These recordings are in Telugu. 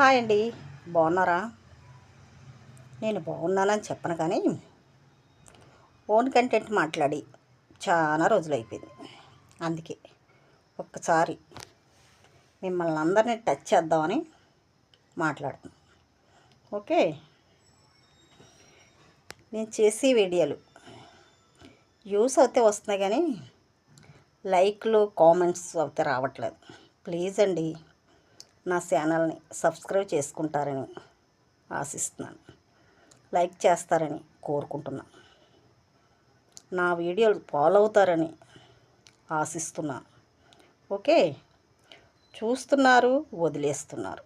హాయ్ అండి, బాగున్నారా? నేను బాగున్నానని చెప్పను కానీ ఓన్ కంటెంట్ మాట్లాడి చాలా రోజులు అయిపోయింది. అందుకే ఒక్కసారి మిమ్మల్ని అందరినీ టచ్ చేద్దామని మాట్లాడుతున్నాను. ఓకే, నేను చేసే వీడియోలు వ్యూస్ అయితే వస్తున్నాయి కానీ లైక్లు కామెంట్స్ అయితే రావట్లేదు. ప్లీజ్ అండి, నా ఛానల్ని సబ్స్క్రైబ్ చేసుకుంటారని ఆశిస్తున్నాను. లైక్ చేస్తారని కోరుకుంటున్నాను. నా వీడియోలు ఫాలో అవుతారని ఆశిస్తున్నాను. ఓకే, చూస్తున్నారు, వదిలేస్తున్నారు.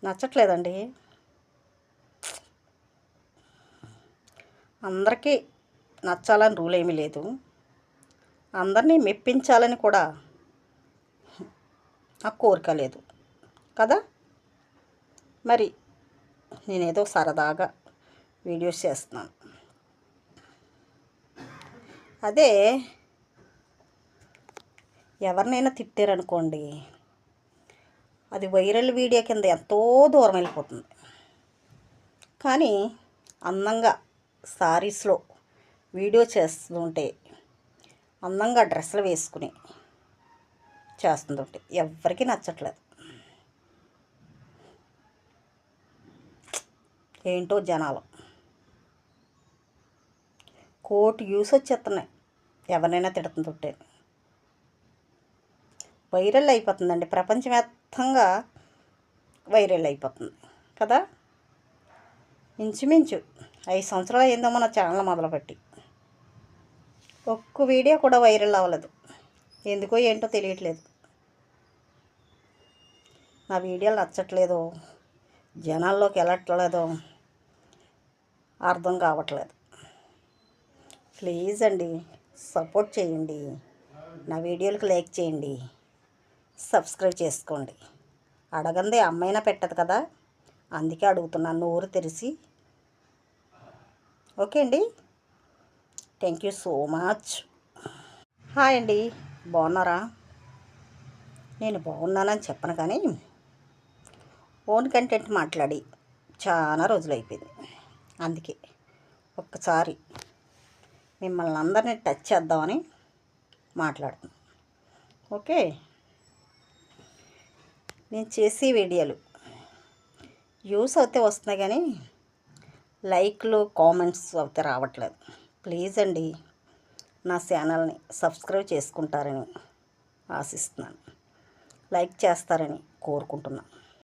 నచ్చట్లేదండి. అందరికీ నచ్చాలని రూల్ ఏమీ లేదు. అందరినీ మెప్పించాలని కూడా నాకు కోరిక లేదు కదా. మరి నేనేదో సరదాగా వీడియోస్ చేస్తున్నాను. అదే ఎవరినైనా తిట్టారనుకోండి, అది వైరల్ వీడియో కింద ఎంతో దూరం వెళ్ళిపోతుంది. కానీ అందంగా సారీస్లో వీడియో చేస్తుంటే, అందంగా డ్రెస్సులు వేసుకుని చేస్తుంటే ఎవరికీ నచ్చట్లేదు. ఏంటో జనాలు కోటి వ్యూస్ వచ్చేస్తున్నాయి ఎవరినైనా తిడుతుంటే. వైరల్ అయిపోతుందండి, ప్రపంచవ్యాప్తంగా వైరల్ అయిపోతుంది కదా. ఇంచుమించు 5 సంవత్సరాలు అయిందో మన ఛానల్ మొదలుపెట్టి ఒక్క వీడియో కూడా వైరల్ అవ్వలేదు. ఎందుకో ఏంటో తెలియట్లేదు. నా వీడియోలు నచ్చట్లేదు, జనాల్లోకి వెళ్ళట్లేదో అర్థం కావట్లేదు. ప్లీజ్ అండి, సపోర్ట్ చేయండి. నా వీడియోలకు లైక్ చేయండి, సబ్స్క్రైబ్ చేసుకోండి. అడగందే అమ్మైనా పెట్టదు కదా, అందుకే అడుగుతున్నాను నోరు తెరిచి. ఓకే అండి, thank you so much. Hi అండి, బాగున్నారా? నేను బాగున్నానని చెప్పను కానీ ఓన్ కంటెంట్ మాట్లాడి చాలా రోజులు అయిపోయింది. అందుకే ఒక్కసారి మిమ్మల్ని అందరినీ టచ్ చేద్దామని మాట్లాడుతున్నాను. ఓకే, నేను చేసే వీడియోలు వ్యూస్ అయితే వస్తున్నాయి కానీ లైక్లు కామెంట్స్ అయితే రావట్లేదు. ప్లీజ్ అండి, నా ఛానల్ని సబ్స్క్రైబ్ చేసుకుంటారని ఆశిస్తున్నాను. లైక్ చేస్తారని కోరుకుంటున్నాను.